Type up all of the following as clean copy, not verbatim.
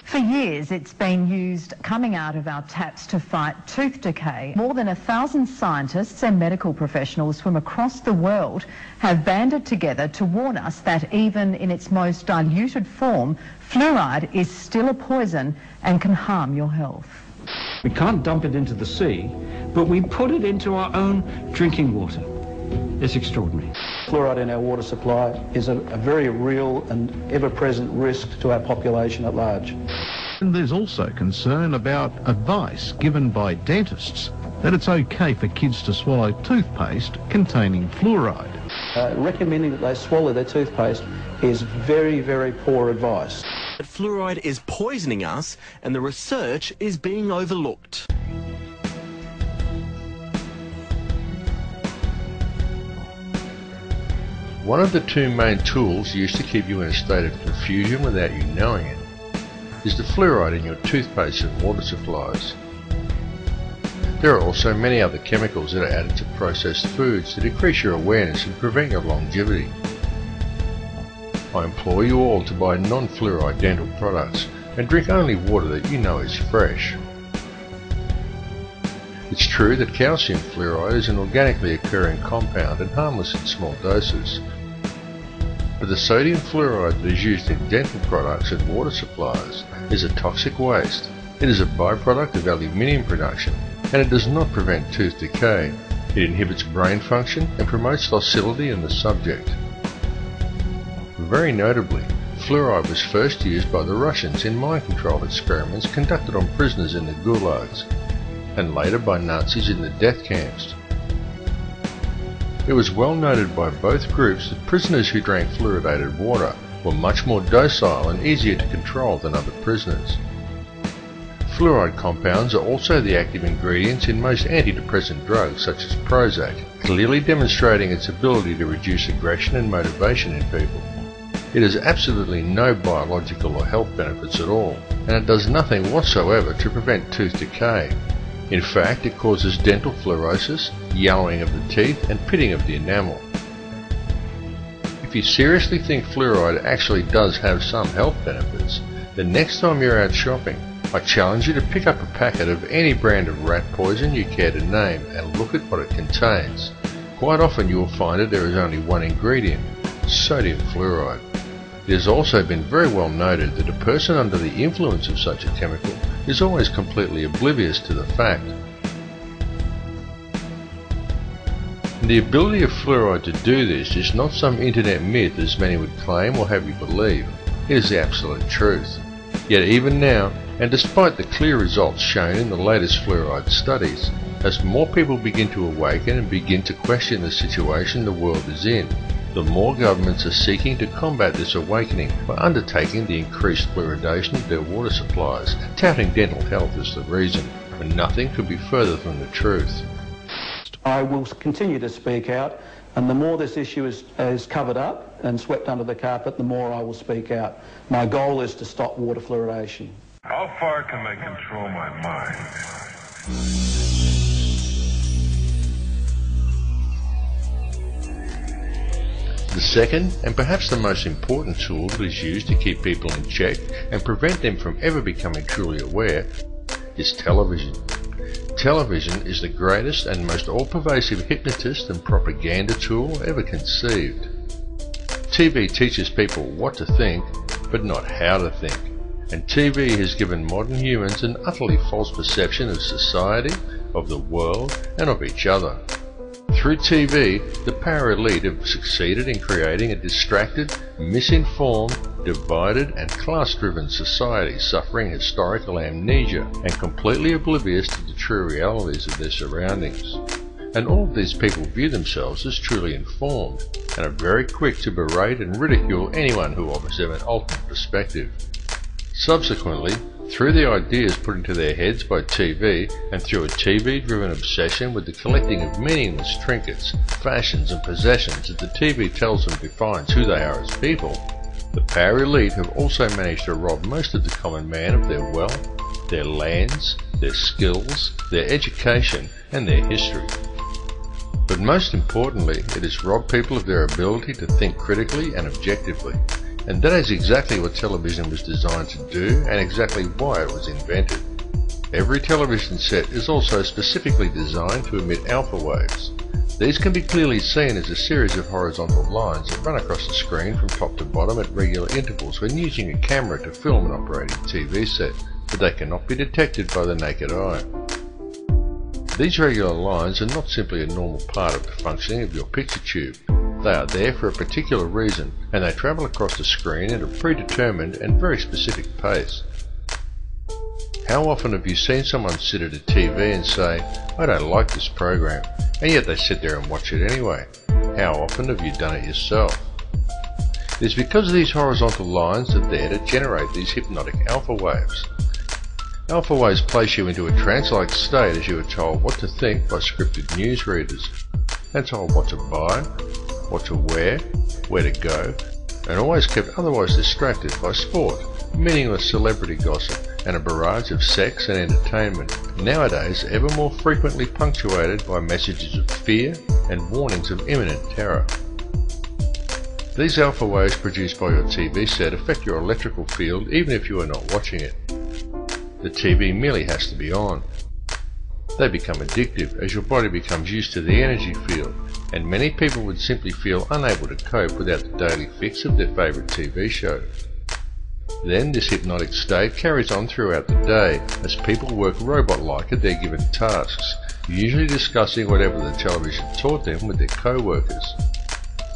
For years, it's been used coming out of our taps to fight tooth decay. More than 1,000 scientists and medical professionals from across the world have banded together to warn us that even in its most diluted form, fluoride is still a poison and can harm your health. We can't dump it into the sea, but we put it into our own drinking water. It's extraordinary. Fluoride in our water supply is a very real and ever-present risk to our population at large. And there's also concern about advice given by dentists that it's okay for kids to swallow toothpaste containing fluoride. Recommending that they swallow their toothpaste is very, very poor advice. Fluoride is poisoning us and the research is being overlooked. One of the two main tools used to keep you in a state of confusion without you knowing it is the fluoride in your toothpaste and water supplies. There are also many other chemicals that are added to processed foods to decrease your awareness and prevent your longevity. I implore you all to buy non-fluoride dental products and drink only water that you know is fresh. It's true that calcium fluoride is an organically occurring compound and harmless in small doses. But the sodium fluoride that is used in dental products and water supplies is a toxic waste. It is a byproduct of aluminium production and it does not prevent tooth decay. It inhibits brain function and promotes docility in the subject. Very notably, fluoride was first used by the Russians in mind control experiments conducted on prisoners in the gulags, and later by Nazis in the death camps. It was well noted by both groups that prisoners who drank fluoridated water were much more docile and easier to control than other prisoners. Fluoride compounds are also the active ingredients in most antidepressant drugs such as Prozac, clearly demonstrating its ability to reduce aggression and motivation in people. It has absolutely no biological or health benefits at all, and it does nothing whatsoever to prevent tooth decay. In fact, it causes dental fluorosis, yellowing of the teeth, and pitting of the enamel. If you seriously think fluoride actually does have some health benefits, then next time you're out shopping, I challenge you to pick up a packet of any brand of rat poison you care to name and look at what it contains. Quite often you will find that there is only one ingredient, sodium fluoride. It has also been very well noted that a person under the influence of such a chemical is always completely oblivious to the fact. And the ability of fluoride to do this is not some internet myth as many would claim or have you believe. It is the absolute truth. Yet even now, and despite the clear results shown in the latest fluoride studies, as more people begin to awaken and begin to question the situation the world is in, the more governments are seeking to combat this awakening by undertaking the increased fluoridation of their water supplies, touting dental health as the reason, when nothing could be further from the truth. I will continue to speak out, and the more this issue is covered up and swept under the carpet, the more I will speak out. My goal is to stop water fluoridation. How far can I control my mind? The second, and perhaps the most important tool that is used to keep people in check and prevent them from ever becoming truly aware, is television. Television is the greatest and most all-pervasive hypnotist and propaganda tool ever conceived. TV teaches people what to think, but not how to think. And TV has given modern humans an utterly false perception of society, of the world, and of each other. Through TV, the power elite have succeeded in creating a distracted, misinformed, divided and class-driven society suffering historical amnesia and completely oblivious to the true realities of their surroundings. And all of these people view themselves as truly informed and are very quick to berate and ridicule anyone who offers them an alternate perspective. Subsequently, through the ideas put into their heads by TV and through a TV-driven obsession with the collecting of meaningless trinkets, fashions and possessions that the TV tells them defines who they are as people, the power elite have also managed to rob most of the common man of their wealth, their lands, their skills, their education and their history. But most importantly, it has robbed people of their ability to think critically and objectively. And that is exactly what television was designed to do and exactly why it was invented. Every television set is also specifically designed to emit alpha waves. These can be clearly seen as a series of horizontal lines that run across the screen from top to bottom at regular intervals when using a camera to film an operating TV set, but they cannot be detected by the naked eye. These regular lines are not simply a normal part of the functioning of your picture tube. They are there for a particular reason, and they travel across the screen at a predetermined and very specific pace. How often have you seen someone sit at a TV and say, "I don't like this program," and yet they sit there and watch it anyway? How often have you done it yourself? It is because these horizontal lines are there to generate these hypnotic alpha waves. Alpha waves place you into a trance-like state as you are told what to think by scripted newsreaders, and told what to buy, what to wear, where to go, and always kept otherwise distracted by sport, meaningless celebrity gossip, and a barrage of sex and entertainment, nowadays ever more frequently punctuated by messages of fear and warnings of imminent terror. These alpha waves produced by your TV set affect your electrical field even if you are not watching it. The TV merely has to be on. They become addictive as your body becomes used to the energy field, and many people would simply feel unable to cope without the daily fix of their favourite TV show. Then this hypnotic state carries on throughout the day as people work robot-like at their given tasks, usually discussing whatever the television taught them with their co-workers.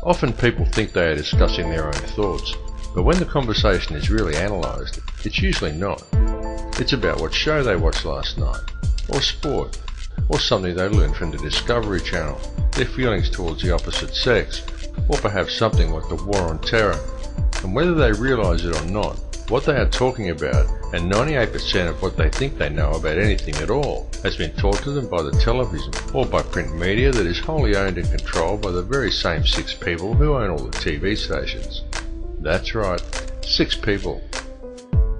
Often people think they are discussing their own thoughts, but when the conversation is really analysed, it's usually not. It's about what show they watched last night, or sport, or something they learned from the Discovery Channel, their feelings towards the opposite sex, or perhaps something like the War on Terror. And whether they realise it or not, what they are talking about, and 98% of what they think they know about anything at all, has been taught to them by the television or by print media that is wholly owned and controlled by the very same 6 people who own all the TV stations. That's right, 6 people.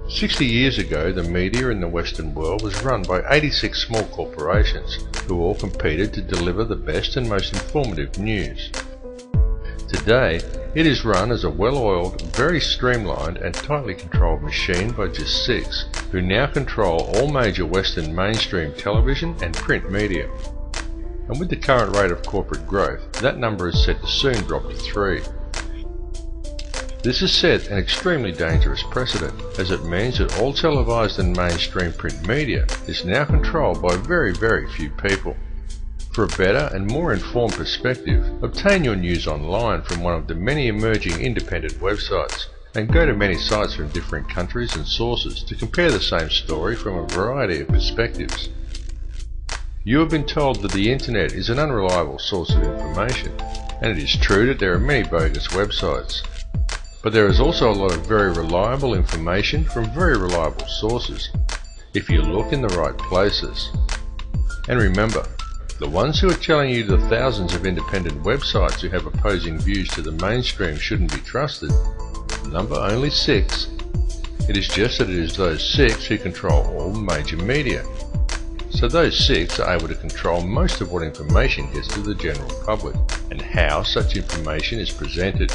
60 years ago, the media in the Western world was run by 86 small corporations who all competed to deliver the best and most informative news. Today, it is run as a well-oiled, very streamlined and tightly controlled machine by just 6, who now control all major Western mainstream television and print media. And with the current rate of corporate growth, that number is set to soon drop to 3. This has set an extremely dangerous precedent, as it means that all televised and mainstream print media is now controlled by very, very few people. For a better and more informed perspective, obtain your news online from one of the many emerging independent websites, and go to many sites from different countries and sources to compare the same story from a variety of perspectives. You have been told that the internet is an unreliable source of information, and it is true that there are many bogus websites. But there is also a lot of very reliable information from very reliable sources, if you look in the right places. And remember, the ones who are telling you the thousands of independent websites who have opposing views to the mainstream shouldn't be trusted, number only 6. It is just that it is those 6 who control all major media. So those 6 are able to control most of what information gets to the general public, and how such information is presented.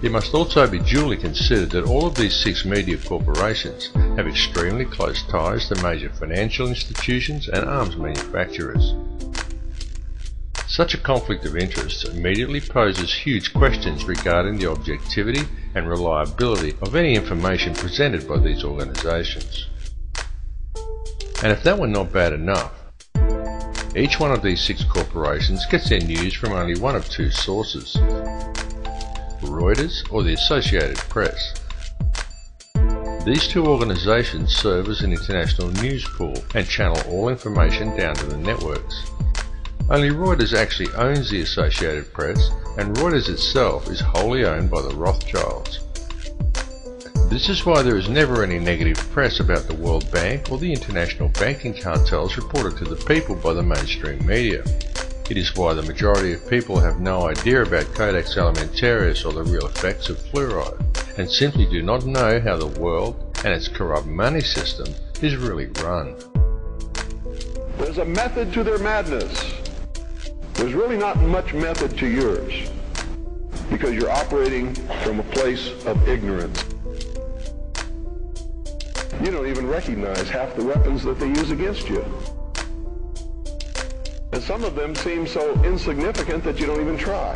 It must also be duly considered that all of these 6 media corporations have extremely close ties to major financial institutions and arms manufacturers. Such a conflict of interests immediately poses huge questions regarding the objectivity and reliability of any information presented by these organisations. And if that were not bad enough, each one of these 6 corporations gets their news from only one of 2 sources: Reuters or the Associated Press. These 2 organisations serve as an international news pool and channel all information down to the networks. Only Reuters actually owns the Associated Press, and Reuters itself is wholly owned by the Rothschilds. This is why there is never any negative press about the World Bank or the international banking cartels reported to the people by the mainstream media. It is why the majority of people have no idea about Codex Alimentarius or the real effects of fluoride, and simply do not know how the world and its corrupt money system is really run. There's a method to their madness. There's really not much method to yours. because you're operating from a place of ignorance. You don't even recognize half the weapons that they use against you. And some of them seem so insignificant that you don't even try.